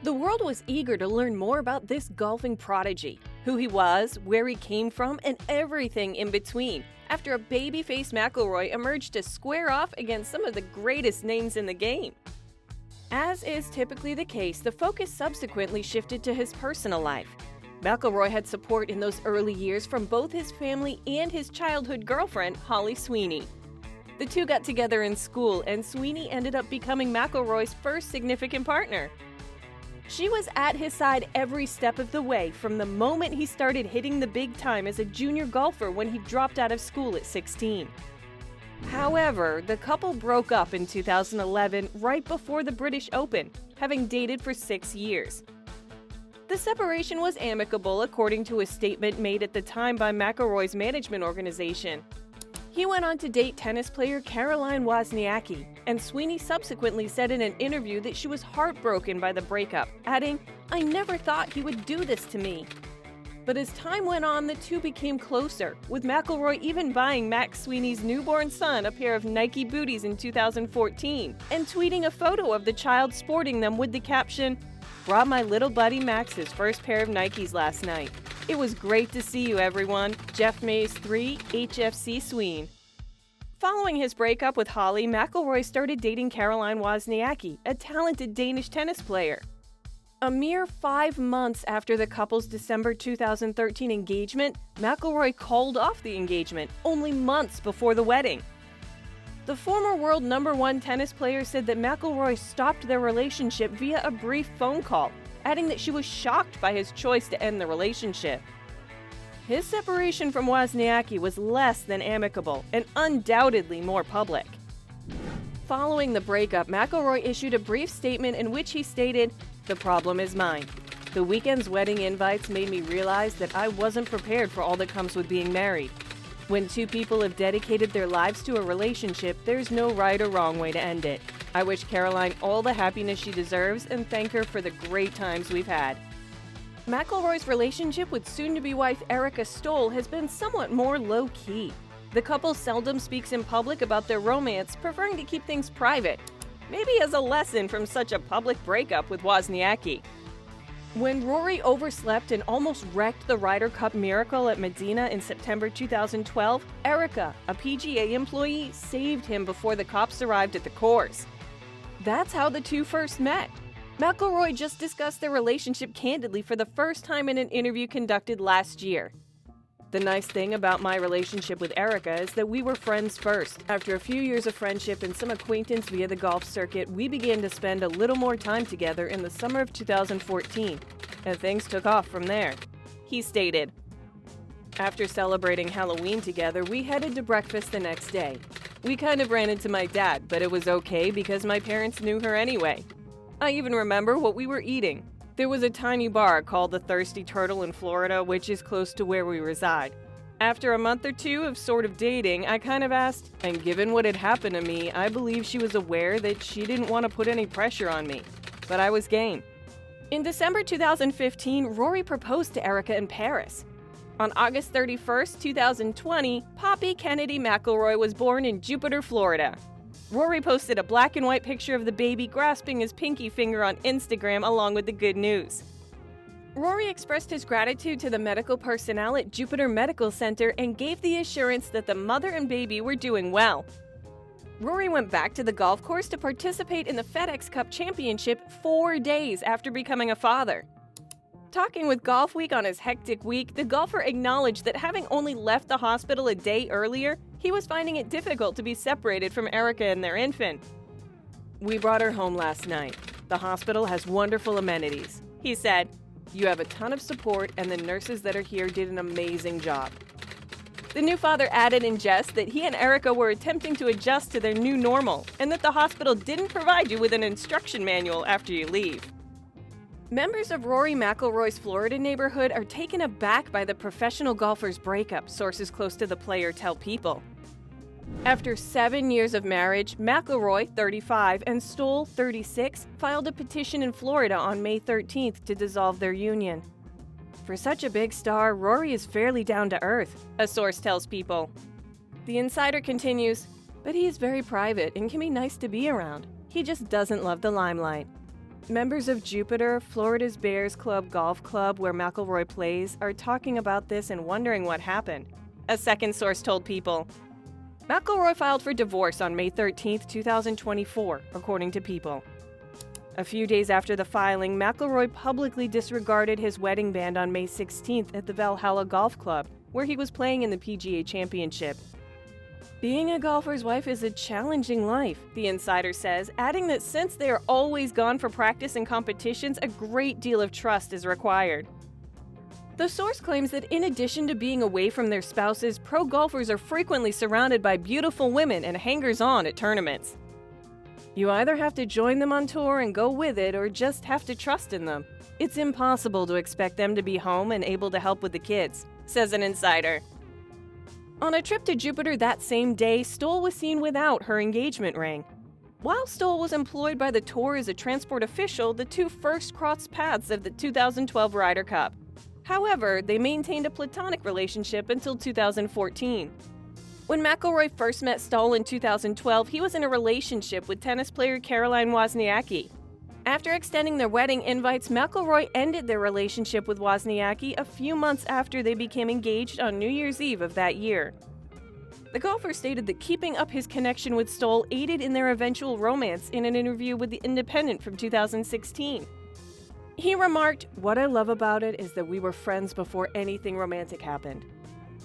The world was eager to learn more about this golfing prodigy, who he was, where he came from, and everything in between, after a baby-faced McIlroy emerged to square off against some of the greatest names in the game. As is typically the case, the focus subsequently shifted to his personal life. McIlroy had support in those early years from both his family and his childhood girlfriend, Holly Sweeney. The two got together in school, and Sweeney ended up becoming McIlroy's first significant partner. She was at his side every step of the way from the moment he started hitting the big time as a junior golfer when he dropped out of school at 16. However, the couple broke up in 2011 right before the British Open, having dated for 6 years. The separation was amicable according to a statement made at the time by McIlroy's management organization. He went on to date tennis player Caroline Wozniacki, and Sweeney subsequently said in an interview that she was heartbroken by the breakup, adding, "I never thought he would do this to me." But as time went on, the two became closer, with McIlroy even buying Max Sweeney's newborn son a pair of Nike booties in 2014, and tweeting a photo of the child sporting them with the caption, "Brought my little buddy Max his first pair of Nikes last night. It was great to see you, everyone. Jeff Mays 3, HFC Sween." Following his breakup with Holly, McIlroy started dating Caroline Wozniacki, a talented Danish tennis player. A mere 5 months after the couple's December 2013 engagement, McIlroy called off the engagement, only months before the wedding. The former world #1 tennis player said that McIlroy stopped their relationship via a brief phone call, adding that she was shocked by his choice to end the relationship. His separation from Wozniacki was less than amicable and undoubtedly more public. Following the breakup, McIlroy issued a brief statement in which he stated, "The problem is mine. The weekend's wedding invites made me realize that I wasn't prepared for all that comes with being married. When two people have dedicated their lives to a relationship, there's no right or wrong way to end it. I wish Caroline all the happiness she deserves and thank her for the great times we've had." McIlroy's relationship with soon-to-be wife Erica Stoll has been somewhat more low-key. The couple seldom speaks in public about their romance, preferring to keep things private, maybe as a lesson from such a public breakup with Wozniacki. When Rory overslept and almost wrecked the Ryder Cup miracle at Medina in September 2012, Erica, a PGA employee, saved him before the cops arrived at the course. That's how the two first met. McIlroy just discussed their relationship candidly for the first time in an interview conducted last year. "The nice thing about my relationship with Erica is that we were friends first. After a few years of friendship and some acquaintance via the golf circuit, we began to spend a little more time together in the summer of 2014, and things took off from there," he stated. After celebrating Halloween together, we headed to breakfast the next day. We kind of ran into my dad, but it was okay because my parents knew her anyway. I even remember what we were eating. There was a tiny bar called the Thirsty Turtle in Florida, which is close to where we reside. After a month or two of sort of dating, I kind of asked, and given what had happened to me, I believe she was aware that she didn't want to put any pressure on me. But I was game. In December 2015, Rory proposed to Erica in Paris. On August 31st, 2020, Poppy Kennedy McIlroy was born in Jupiter, Florida. Rory posted a black and white picture of the baby grasping his pinky finger on Instagram along with the good news. Rory expressed his gratitude to the medical personnel at Jupiter Medical Center and gave the assurance that the mother and baby were doing well. Rory went back to the golf course to participate in the FedEx Cup Championship 4 days after becoming a father. Talking with Golf Week on his hectic week, the golfer acknowledged that having only left the hospital a day earlier, he was finding it difficult to be separated from Erica and their infant. "We brought her home last night. The hospital has wonderful amenities," he said. "You have a ton of support, and the nurses that are here did an amazing job." The new father added in jest that he and Erica were attempting to adjust to their new normal, and that the hospital didn't provide you with an instruction manual after you leave. Members of Rory McIlroy's Florida neighborhood are taken aback by the professional golfer's breakup, sources close to the player tell People. After 7 years of marriage, McIlroy, 35, and Stoll, 36, filed a petition in Florida on May 13th to dissolve their union. For such a big star, Rory is fairly down to earth, a source tells People. The insider continues, "But he is very private and can be nice to be around. He just doesn't love the limelight." Members of Jupiter, Florida's Bears Club golf club where McIlroy plays, are talking about this and wondering what happened. A second source told People. McIlroy filed for divorce on May 13, 2024, according to People. A few days after the filing, McIlroy publicly disregarded his wedding band on May 16th at the Valhalla Golf Club, where he was playing in the PGA Championship. Being a golfer's wife is a challenging life, the insider says, adding that since they are always gone for practice and competitions, a great deal of trust is required. The source claims that in addition to being away from their spouses, pro golfers are frequently surrounded by beautiful women and hangers-on at tournaments. You either have to join them on tour and go with it, or just have to trust in them. It's impossible to expect them to be home and able to help with the kids, says an insider. On a trip to Jupiter that same day, Stoll was seen without her engagement ring. While Stoll was employed by the tour as a transport official, the two first crossed paths at the 2012 Ryder Cup. However, they maintained a platonic relationship until 2014. When McIlroy first met Stoll in 2012, he was in a relationship with tennis player Caroline Wozniacki. After extending their wedding invites, McIlroy ended their relationship with Wozniacki a few months after they became engaged on New Year's Eve of that year. The golfer stated that keeping up his connection with Stoll aided in their eventual romance in an interview with The Independent from 2016. He remarked, "What I love about it is that we were friends before anything romantic happened,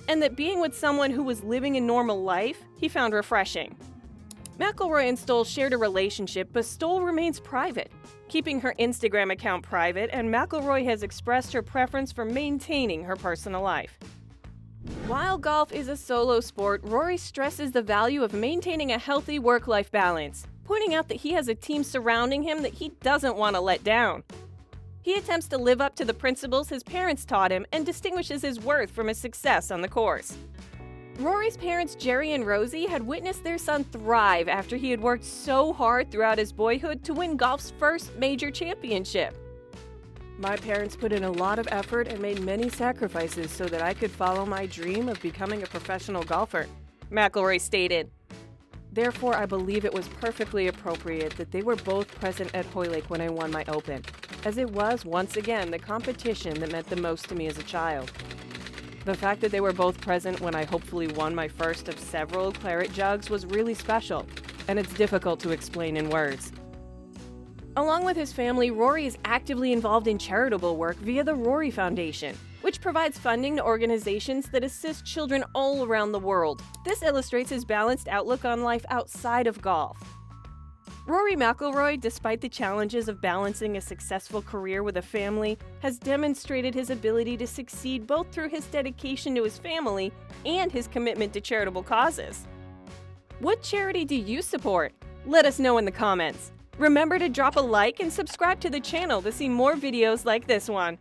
and that being with someone who was living a normal life, he found refreshing." McIlroy and Stoll shared a relationship, but Stoll remains private, keeping her Instagram account private, and McIlroy has expressed her preference for maintaining her personal life. While golf is a solo sport, Rory stresses the value of maintaining a healthy work-life balance, pointing out that he has a team surrounding him that he doesn't want to let down. He attempts to live up to the principles his parents taught him and distinguishes his worth from his success on the course. Rory's parents, Jerry and Rosie, had witnessed their son thrive after he had worked so hard throughout his boyhood to win golf's first major championship. "My parents put in a lot of effort and made many sacrifices so that I could follow my dream of becoming a professional golfer," McIlroy stated. "Therefore, I believe it was perfectly appropriate that they were both present at Hoylake when I won my Open, as it was, once again, the competition that meant the most to me as a child. The fact that they were both present when I hopefully won my first of several claret jugs was really special, and it's difficult to explain in words." Along with his family, Rory is actively involved in charitable work via the Rory Foundation, which provides funding to organizations that assist children all around the world. This illustrates his balanced outlook on life outside of golf. Rory Mcilroy, despite the challenges of balancing a successful career with a family, has demonstrated his ability to succeed both through his dedication to his family and his commitment to charitable causes. What charity do you support? Let us know in the comments. Remember to drop a like and subscribe to the channel to see more videos like this one.